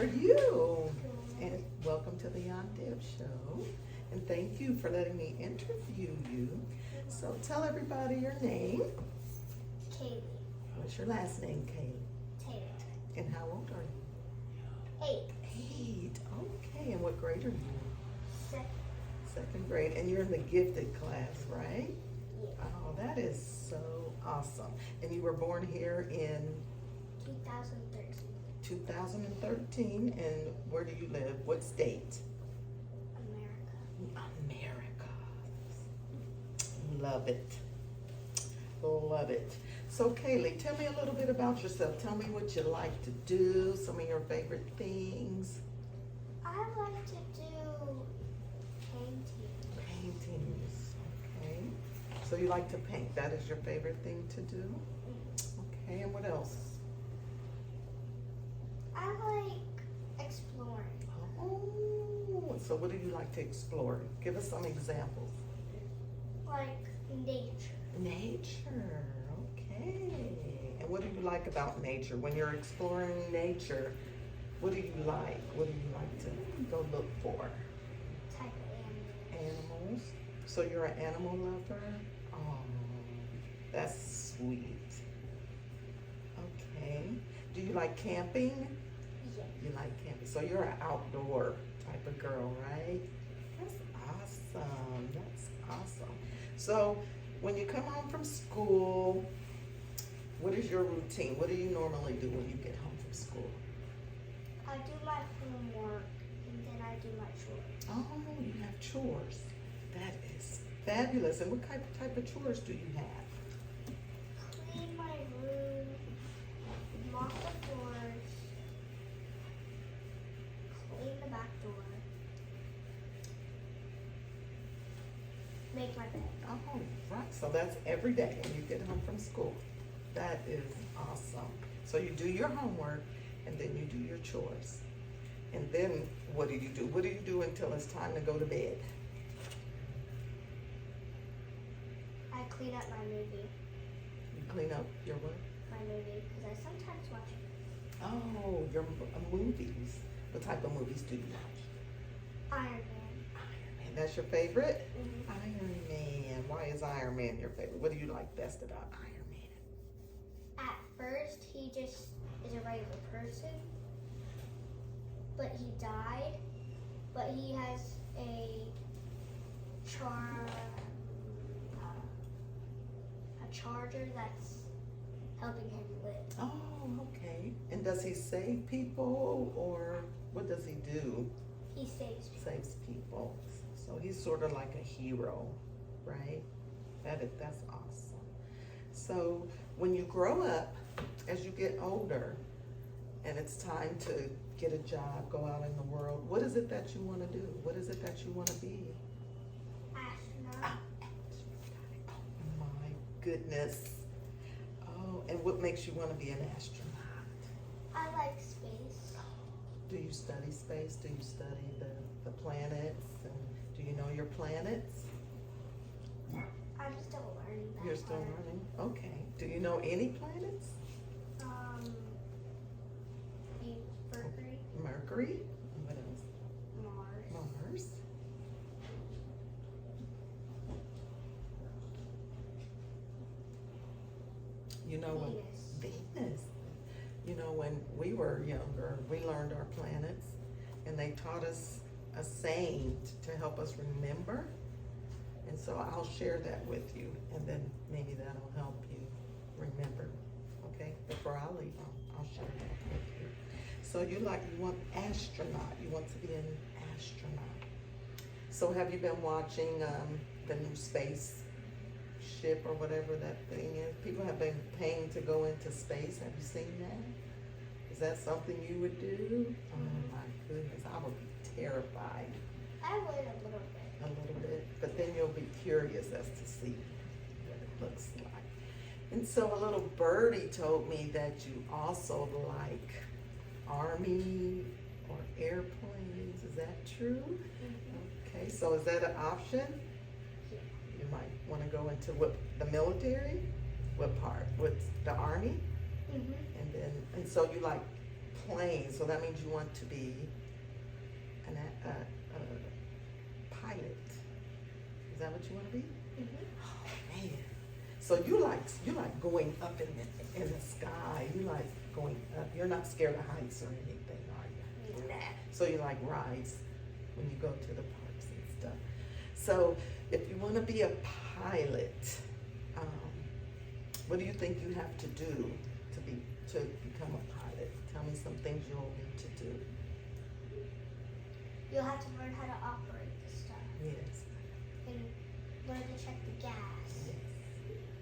are you? And welcome to the Aunt Deb Show. And thank you for letting me interview you. So tell everybody your name. Kaylee. What's your last name, Kaylee? Taylor. And how old are you? 8. 8. Okay. And what grade are you? 2nd. Second grade. And you're in the gifted class, right? Yeah. Oh, that is so awesome. And you were born here in 2013. 2013. And where do you live? What state? America. America. Love it. Love it. So Kaylee, tell me a little bit about yourself. Tell me what you like to do, some of your favorite things. I like to do painting. Paintings. Okay. So you like to paint. That is your favorite thing to do? Okay, and what else? I like exploring. Oh, so what do you like to explore? Give us some examples. Like nature. Nature, okay. And what do you like about nature? When you're exploring nature, what do you like? What do you like to go look for? Type of animals. Animals. So you're an animal lover? Oh, that's sweet. Okay. Do you like camping? Yeah. You like camping. So you're an outdoor type of girl, right? That's awesome. That's awesome. So when you come home from school, what is your routine? What do you normally do when you get home from school? I do my homework and then I do my chores. Oh, you have chores. That is fabulous. And what type of chores do you have? Clean my room, mop the floors, clean the back door, make my bed. Oh, right. So that's every day when you get home from school. That is awesome. So you do your homework and then you do your chores. And then what do you do? What do you do until it's time to go to bed? I clean up my movie. You clean up your what? My movie, because I sometimes watch it. Oh, your movies. What type of movies do you watch? Iron Man. Iron Man. That's your favorite? Mhm. Iron Man. Why is Iron Man your favorite? What do you like best about Iron Man? At first, he just is a regular person, but he died. But he has a charger that's helping him live. Oh, okay. And does he save people or what does he do? He saves people. Saves people. So he's sort of like a hero, right? That's awesome. So when you grow up, as you get older, and it's time to get a job, go out in the world, what is it that you want to do? What is it that you want to be? Astronaut. Oh my goodness. Oh, and what makes you want to be an astronaut? I like space. Do you study space? Do you study the planets? And do you know your planets? I'm still learning that. You're still part. learning? Okay. Do you know any planets? Mercury, Mercury? What else? Mars. Mars? You know when Venus. You know, when we were younger, we learned our planets and they taught us a saying to help us remember. And so I'll share that with you and then maybe that'll help you remember. Okay? Before I leave, I'll share that with you. So you want astronaut. You want to be an astronaut. So have you been watching the new space ship or whatever that thing is? People have been paying to go into space. Have you seen that? Is that something you would do? Oh my goodness, I would be terrified. I would a little bit. A little bit, but then you'll be curious as to see what it looks like. And so a little birdie told me that you also like army or airplanes. Is that true? Mm-hmm. Okay, so is that an option? Yeah. You might want to go into what, the military? What part? What's the army? Mm-hmm. And so you like plane, so that means you want to be a pilot. Is that what you want to be? Oh man. So you like going up in the sky. You like going up. You're not scared of heights or anything, are you? Nah. So you like rides when you go to the parks and stuff. So if you want to be a pilot, what do you think you have to do to become a pilot? Tell me some things you'll need to do. You'll have to learn how to operate the stuff. Yes. And learn to check the gas. Yes.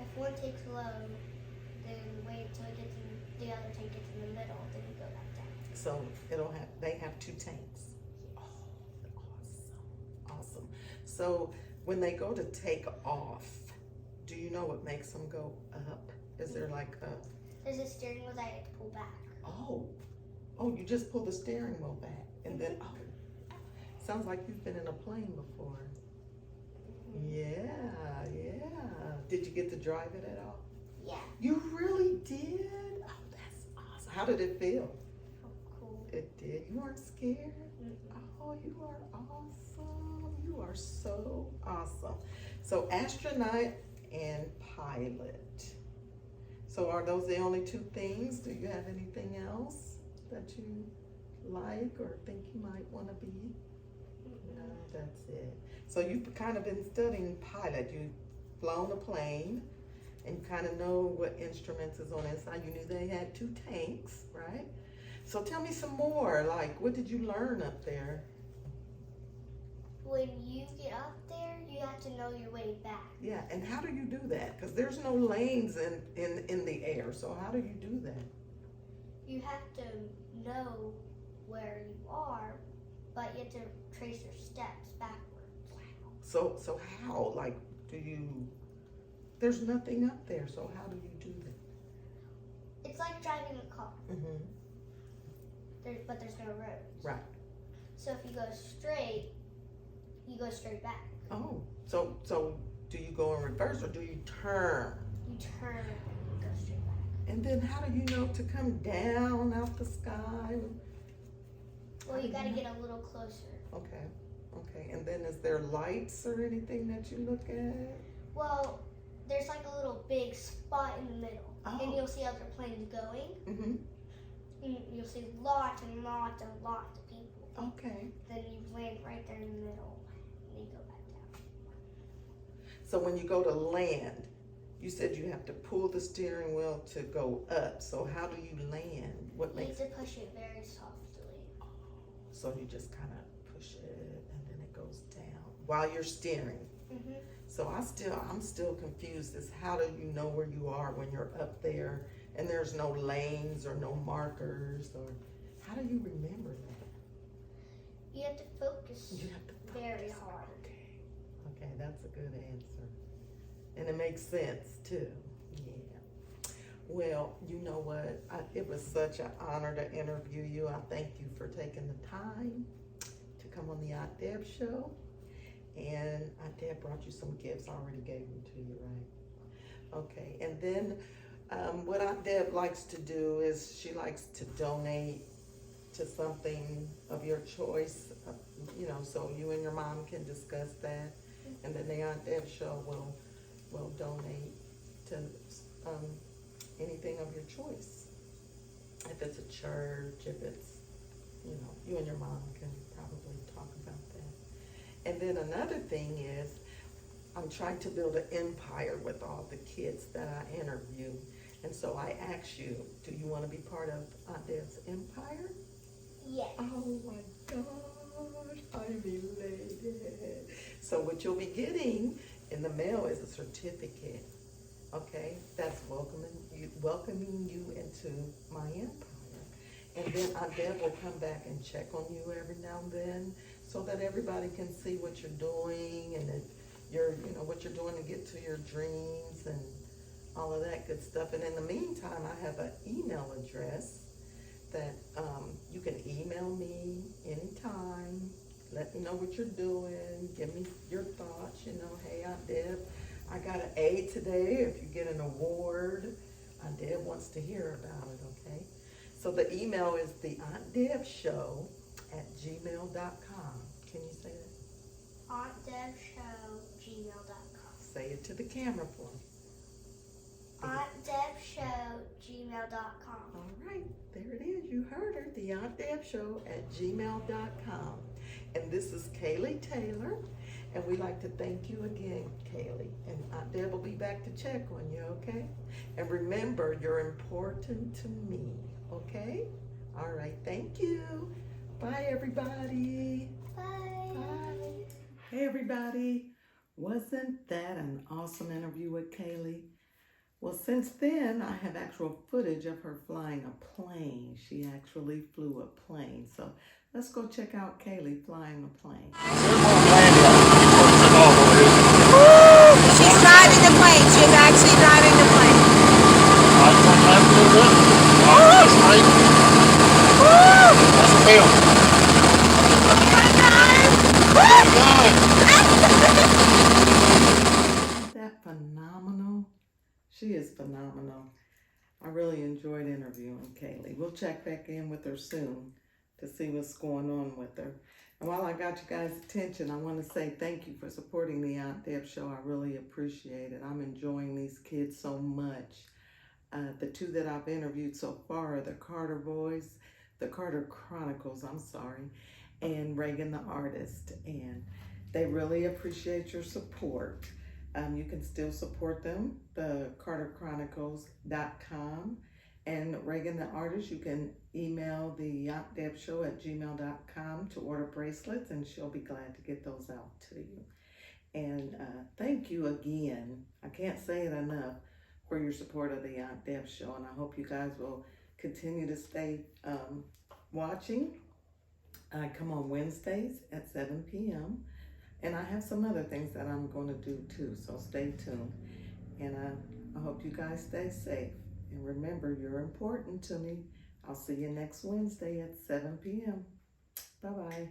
If one tank's low, then wait until it gets in, the other tank gets in the middle, then you go back down. So they have 2 tanks. Oh, awesome. Awesome. So when they go to take off, do you know what makes them go up? Is there like a... There's a steering wheel that I have to pull back. Oh, you just pull the steering wheel back and then, sounds like you've been in a plane before. Yeah. Did you get to drive it at all? Yeah. You really did? Oh, that's awesome. How did it feel? Oh, cool. It did. You weren't scared? Oh, you are awesome. You are so awesome. So astronaut and pilot. So are those the only 2 things? Do you have anything else that you like or think you might want to be? No, that's it. So you've kind of been studying pilot. You've flown a plane and you kind of know what instruments is on the inside. You knew they had 2 tanks, right? So tell me some more. Like, what did you learn up there? When you get up there, you have to know your way back. Yeah, and how do you do that? Because there's no lanes in the air. So how do you do that? You have to know where you are, but you have to trace your steps backwards. Wow. So how? Like, do you... There's nothing up there, so how do you do that? It's like driving a car, Mm-hmm. but there's no roads. Right. So if you go straight, you go straight back. Oh, so do you go in reverse or do you turn? You turn and go straight back. And then how do you know to come down out the sky? Well, you gotta get a little closer. Okay. And then is there lights or anything that you look at? Well, there's like a little big spot in the middle, and you'll see other planes going. Mm-hmm. And you'll see lots and lots and lots of people. Okay. Then you land right there in the middle, and then you go back down. So when you go to land, you said you have to pull the steering wheel to go up. So how do you land? What You makes have to push it very softly. So you just kind of push it and then it goes down while you're steering. Mm-hmm. So I'm still confused as how do you know where you are when you're up there and there's no lanes or no markers, or how do you remember that? You have to focus You have to very focus. hard. Okay, that's a good answer. And it makes sense too. Yeah. Well, you know what? It was such an honor to interview you. I thank you for taking the time to come on the Aunt Deb show. And Aunt Deb brought you some gifts. I already gave them to you, right? Okay, and then what Aunt Deb likes to do is she likes to donate to something of your choice, so you and your mom can discuss that. And then the Aunt Deb show will donate to anything of your choice. If it's a church, if it's, you and your mom can probably talk about that. And then another thing is, I'm trying to build an empire with all the kids that I interview. And so I asked you, do you want to be part of Aunt Deb's empire? Yes. Oh my gosh, I'm elated. So what you'll be getting in the mail is a certificate, okay? That's welcoming you into my empire. And then Aunt Deb will come back and check on you every now and then so that everybody can see what you're doing and that what you're doing to get to your dreams and all of that good stuff. And in the meantime, I have an email address that you can email me anytime. Let me know what you're doing. Give me your thoughts. Hey, Aunt Deb, I got an A today. If you get an award, Aunt Deb wants to hear about it, okay? So the email is theauntdebshow@gmail.com. Can you say that? AuntDebShow@gmail.com. Say it to the camera for me. AuntDebShow@gmail.com. All right, there it is. You heard her. theauntdebshow@gmail.com. And this is Kaylee Taylor. And we'd like to thank you again, Kaylee. And Aunt Deb will be back to check on you, okay? And remember, you're important to me, okay? All right, thank you. Bye, everybody. Bye. Bye. Hey, everybody. Wasn't that an awesome interview with Kaylee? Well, since then, I have actual footage of her flying a plane. She actually flew a plane. So let's go check out Kaylee flying a plane. She's driving the plane. She's actually driving the plane. Isn't that phenomenal? She is phenomenal. I really enjoyed interviewing Kaylee. We'll check back in with her soon to see what's going on with her. And while I got you guys' attention, I want to say thank you for supporting the Aunt Deb Show. I really appreciate it. I'm enjoying these kids so much. The two that I've interviewed so far are the Carter Chronicles, and Reagan the Artist. And they really appreciate your support. You can still support them, the CarterChronicles.com. And Reagan the Artist, you can email the auntdebshow@gmail.com to order bracelets, and she'll be glad to get those out to you. And thank you again. I can't say it enough for your support of the Aunt Deb Show, and I hope you guys will continue to stay watching. I come on Wednesdays at 7 p.m. And I have some other things that I'm going to do too, so stay tuned. And I hope you guys stay safe. And remember, you're important to me. I'll see you next Wednesday at 7 p.m. Bye-bye.